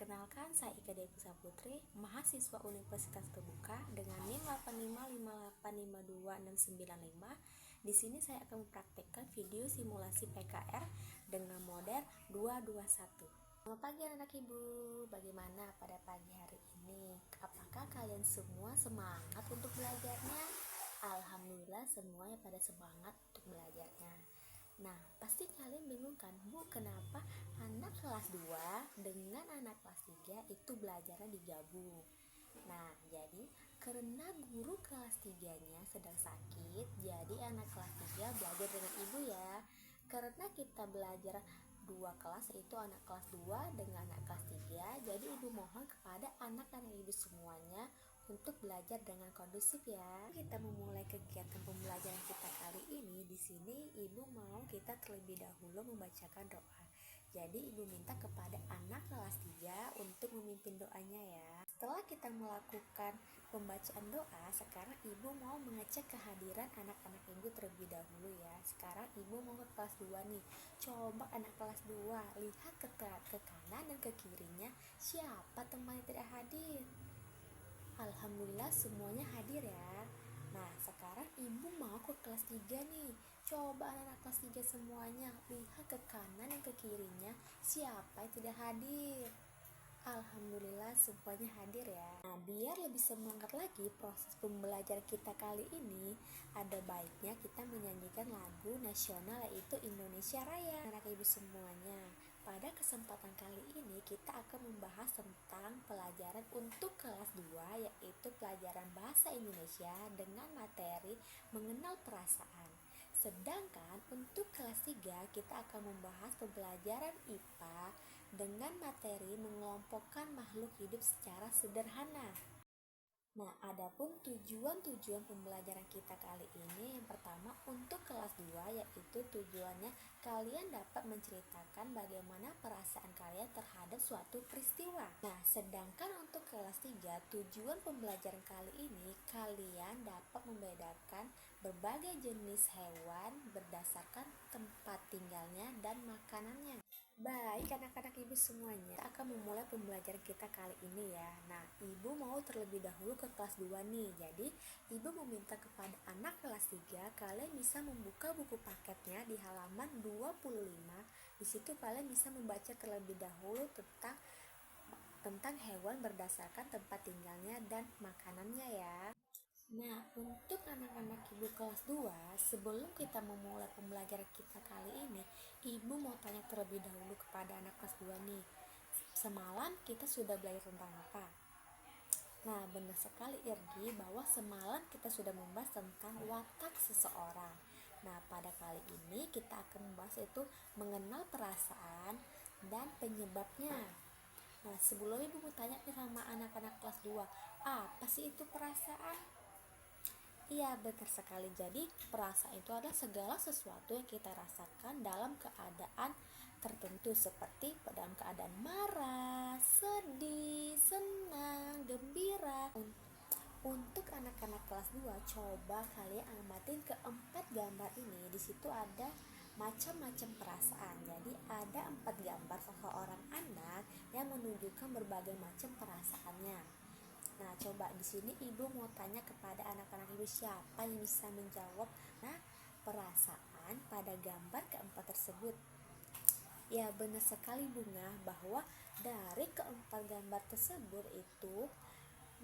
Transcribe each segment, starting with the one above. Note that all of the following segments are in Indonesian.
Perkenalkan, saya Ika Dewi Putri, mahasiswa Universitas Terbuka dengan NIM 85585529695. Di sini saya akan mempraktekkan video simulasi PKR dengan model 221. Selamat pagi anak ibu, bagaimana pada pagi hari ini? Apakah kalian semua semangat untuk belajarnya? Alhamdulillah semuanya pada semangat untuk belajarnya. Nah, pasti kalian bingung kan, Bu, kenapa anak kelas 2 dengan anak kelas 3 itu belajarnya digabung? Nah, jadi karena guru kelas 3-nya sedang sakit, jadi anak kelas 3 belajar dengan ibu ya. Karena kita belajar dua kelas, yaitu anak kelas 2 dengan anak kelas 3, jadi ibu mohon kepada anak-anak ibu semuanya untuk belajar dengan kondusif ya. Kita memulai kegiatan pembelajaran kita kali ini. Di sini ibu mau kita terlebih dahulu membacakan doa. Jadi ibu minta kepada anak kelas 3 untuk memimpin doanya ya. Setelah kita melakukan pembacaan doa, sekarang ibu mau mengecek kehadiran anak-anak ibu terlebih dahulu ya. Sekarang ibu mau ke kelas 2 nih. Coba anak kelas 2 lihat ke kanan dan ke kirinya, siapa teman yang tidak hadir? Alhamdulillah semuanya hadir ya. Nah, sekarang ibu mau ke kelas 3 nih. Coba anak-anak kelas 3 semuanya lihat ke kanan dan ke kirinya, siapa yang tidak hadir? Alhamdulillah semuanya hadir ya. Nah, biar lebih semangat lagi proses pembelajaran kita kali ini, ada baiknya kita menyanyikan lagu nasional yaitu Indonesia Raya. Anak ibu semuanya, pada kesempatan kali ini kita akan membahas tentang pelajaran untuk kelas 2 yaitu pelajaran bahasa Indonesia dengan materi mengenal perasaan. Sedangkan untuk kelas 3 kita akan membahas pembelajaran IPA dengan materi mengelompokkan makhluk hidup secara sederhana. Nah, adapun tujuan pembelajaran kita kali ini, yang pertama untuk kelas 2 yaitu tujuannya kalian dapat menceritakan bagaimana perasaan kalian terhadap suatu peristiwa. Nah, sedangkan untuk kelas 3 tujuan pembelajaran kali ini kalian dapat membedakan berbagai jenis hewan berdasarkan tempat tinggalnya dan makanannya. Baik anak-anak ibu semuanya, kita akan memulai pembelajaran kita kali ini ya. Nah, ibu mau terlebih dahulu ke kelas 2 nih. Jadi, ibu meminta kepada anak kelas 3, kalian bisa membuka buku paketnya di halaman 25. Di situ kalian bisa membaca terlebih dahulu tentang hewan berdasarkan tempat tinggalnya dan makanannya ya. Nah, untuk anak-anak ibu kelas 2, sebelum kita memulai pembelajaran kita kali ini, ibu mau tanya terlebih dahulu kepada anak kelas 2 nih. Semalam kita sudah belajar tentang apa? Nah, benar sekali Irgi bahwa semalam kita sudah membahas tentang watak seseorang. Nah, pada kali ini kita akan membahas itu mengenal perasaan dan penyebabnya. Nah, sebelum ibu mau tanya sama anak-anak kelas 2, apa sih itu perasaan? Iya, benar sekali. Jadi, perasaan itu adalah segala sesuatu yang kita rasakan dalam keadaan tertentu, seperti dalam keadaan marah, sedih, senang, gembira. Untuk anak-anak kelas 2, coba kalian amatin keempat gambar ini. Di situ ada macam-macam perasaan. Jadi, ada 4 gambar seseorang anak yang menunjukkan berbagai macam perasaannya. Nah, coba di sini ibu mau tanya kepada anak-anak ibu siapa yang bisa menjawab. Nah, perasaan pada gambar keempat tersebut. Ya, benar sekali Bunga bahwa dari keempat gambar tersebut itu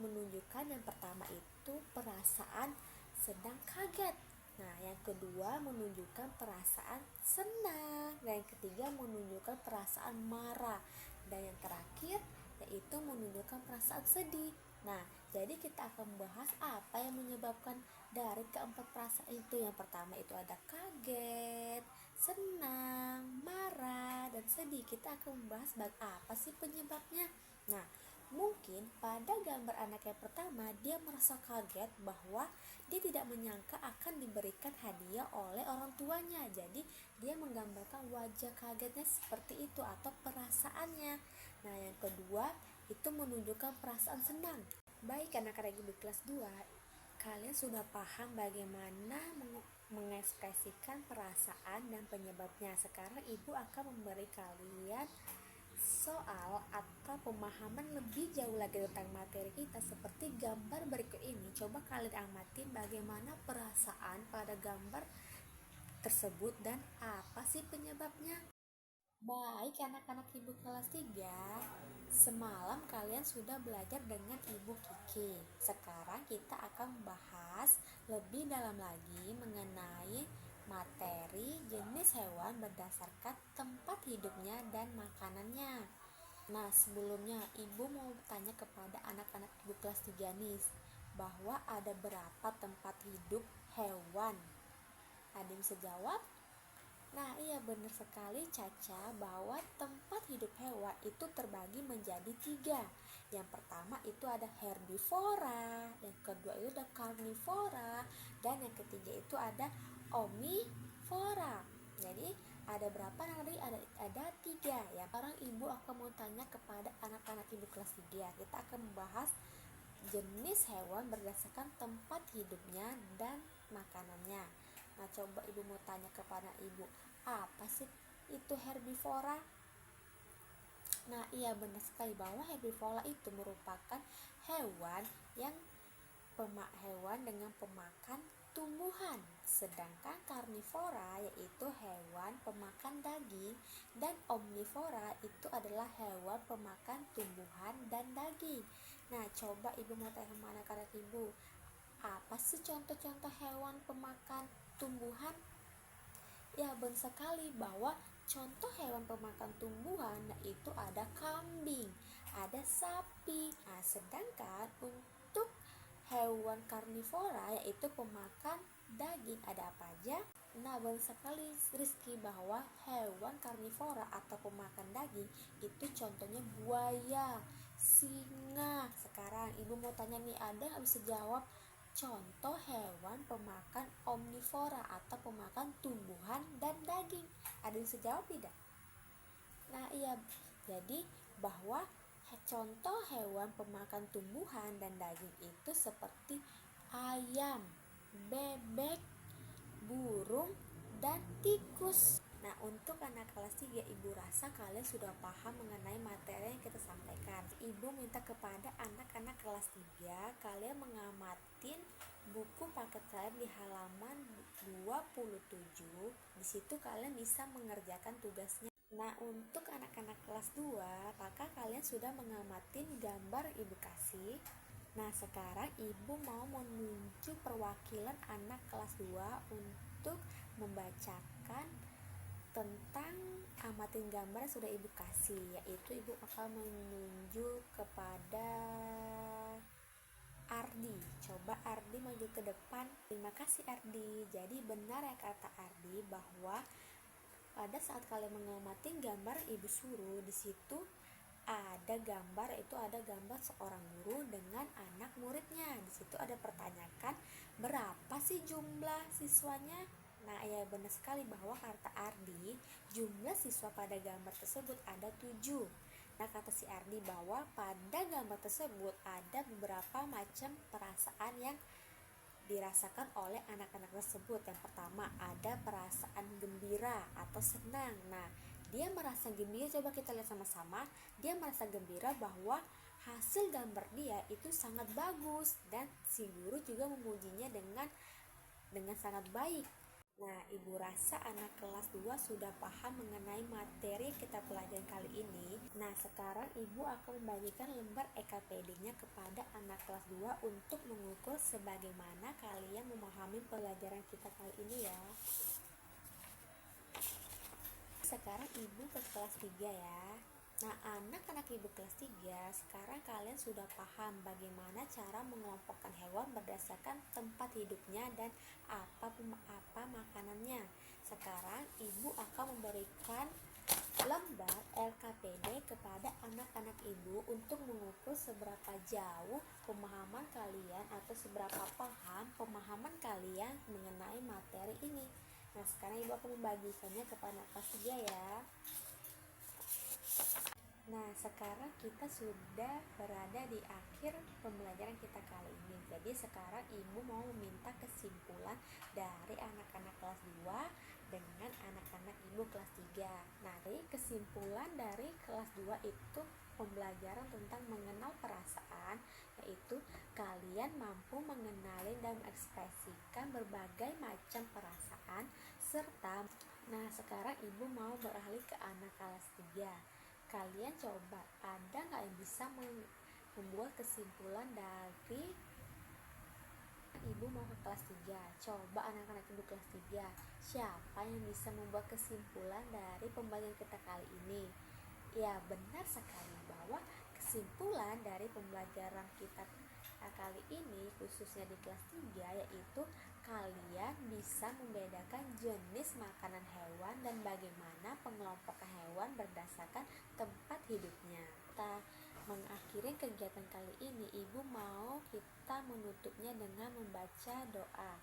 menunjukkan yang pertama itu perasaan sedang kaget. Nah, yang kedua menunjukkan perasaan senang, dan yang ketiga menunjukkan perasaan marah, dan yang terakhir yaitu menunjukkan perasaan sedih. Nah, jadi kita akan membahas apa yang menyebabkan dari keempat perasaan itu. Yang pertama itu ada kaget, senang, marah, dan sedih. Kita akan membahas apa sih penyebabnya. Nah, mungkin pada gambar anak yang pertama dia merasa kaget bahwa dia tidak menyangka akan diberikan hadiah oleh orang tuanya. Jadi dia menggambarkan wajah kagetnya seperti itu atau perasaannya. Nah, yang kedua itu menunjukkan perasaan senang. Baik anak-anak ibu kelas 2, kalian sudah paham bagaimana mengekspresikan perasaan dan penyebabnya. Sekarang ibu akan memberi kalian soal atau pemahaman lebih jauh lagi tentang materi kita seperti gambar berikut ini, coba kalian amati bagaimana perasaan pada gambar tersebut dan apa sih penyebabnya. Baik anak-anak ibu kelas 3, semalam kalian sudah belajar dengan ibu Kiki. Sekarang kita akan membahas lebih dalam lagi mengenai materi jenis hewan berdasarkan tempat hidupnya dan makanannya. Nah, sebelumnya ibu mau tanya kepada anak-anak ibu kelas 3 nih, bahwa ada berapa tempat hidup hewan? Ada yang bisa jawab? Nah, iya benar sekali Caca, bahwa tempat hidup hewan itu terbagi menjadi 3. Yang pertama itu ada herbivora, yang kedua itu ada karnivora, dan yang ketiga itu ada omnivora. Jadi ada berapa nanti? Ada 3 ya. Sekarang ibu akan mau tanya kepada anak-anak ibu kelas 3. Kita akan membahas jenis hewan berdasarkan tempat hidupnya dan makanannya. Nah, coba ibu mau tanya kepada ibu, apa sih itu herbivora? Nah, iya benar sekali bahwa herbivora itu merupakan hewan dengan pemakan tumbuhan. Sedangkan karnivora yaitu hewan pemakan daging, dan omnivora itu adalah hewan pemakan tumbuhan dan daging. Nah, coba ibu mau tanya kemana anak ibu, apa sih contoh-contoh hewan pemakan tumbuhan? Ya benar sekali bahwa contoh hewan pemakan tumbuhan itu ada kambing, ada sapi. Nah, sedangkan untuk hewan karnivora yaitu pemakan daging ada apa aja? Nah, benar sekali Rizky bahwa hewan karnivora atau pemakan daging itu contohnya buaya, singa. Sekarang ibu mau tanya nih, ada yang bisa jawab contoh hewan pemakan omnivora atau pemakan tumbuhan dan daging? Ada yang bisa jawab tidak? Nah, iya, jadi bahwa contoh hewan pemakan tumbuhan dan daging itu seperti ayam, bebek, burung, dan tikus. Nah, untuk anak kelas 3, ibu rasa kalian sudah paham mengenai materi yang kita sampaikan. Ibu minta kepada anak-anak kelas 3 kalian mengamatin buku paket kalian di halaman 27. Di situ kalian bisa mengerjakan tugasnya. Nah, untuk anak-anak kelas 2, apakah kalian sudah mengamatin gambar ibu kasih? Nah, sekarang ibu mau menunjuk perwakilan anak kelas 2 untuk membacakan tentang amatin gambar yang sudah ibu kasih, yaitu ibu akan menunjuk kepada Ardi. Coba Ardi maju ke depan. Terima kasih Ardi. Jadi benar ya kata Ardi bahwa pada saat kalian mengamatin gambar ibu suruh, di situ ada gambar, itu ada gambar seorang guru dengan anak muridnya. Di situ ada pertanyaan, berapa sih jumlah siswanya? Nah, ya benar sekali bahwa kata Ardi, jumlah siswa pada gambar tersebut ada 7. Nah, kata si Ardi bahwa pada gambar tersebut ada beberapa macam perasaan yang dirasakan oleh anak-anak tersebut. Yang pertama ada perasaan gembira atau senang. Nah, dia merasa gembira, coba kita lihat sama-sama. Dia merasa gembira bahwa hasil gambar dia itu sangat bagus, dan si guru juga memujinya dengan sangat baik. Nah, ibu rasa anak kelas 2 sudah paham mengenai materi yang kita pelajari kali ini. Nah, sekarang ibu akan membagikan lembar EKPD-nya kepada anak kelas 2 untuk mengukur sebagaimana kalian memahami pelajaran kita kali ini ya. Sekarang ibu ke kelas 3 ya. Nah, anak-anak ibu kelas 3, sekarang kalian sudah paham bagaimana cara mengelompokkan hewan berdasarkan tempat hidupnya dan apa makanannya. Sekarang ibu akan memberikan lembar LKPD kepada anak-anak ibu untuk mengukur seberapa jauh pemahaman kalian atau seberapa paham pemahaman kalian mengenai materi ini. Nah, sekarang ibu akan membagikannya kepada anak kelas 3 ya. Nah, sekarang kita sudah berada di akhir pembelajaran kita kali ini. Jadi sekarang ibu mau meminta kesimpulan dari anak-anak kelas 2 dengan anak-anak ibu kelas 3. Nah, dari kesimpulan dari kelas 2 itu pembelajaran tentang mengenal perasaan, yaitu kalian mampu mengenali dan mengekspresikan berbagai macam perasaan serta. Nah, sekarang ibu mau beralih ke anak kelas 3. Kalian coba, ada nggak yang bisa membuat kesimpulan dari ibu mau ke kelas 3? Coba anak-anak ibu kelas 3, siapa yang bisa membuat kesimpulan dari pembagian kita kali ini? Ya, benar sekali bahwa kesimpulan dari pembelajaran kita kali ini khususnya di kelas 3 yaitu kalian bisa membedakan jenis makanan hewan dan bagaimana pengelompokan hewan berdasarkan tempat hidupnya. Kita mengakhiri kegiatan kali ini, ibu mau kita menutupnya dengan membaca doa.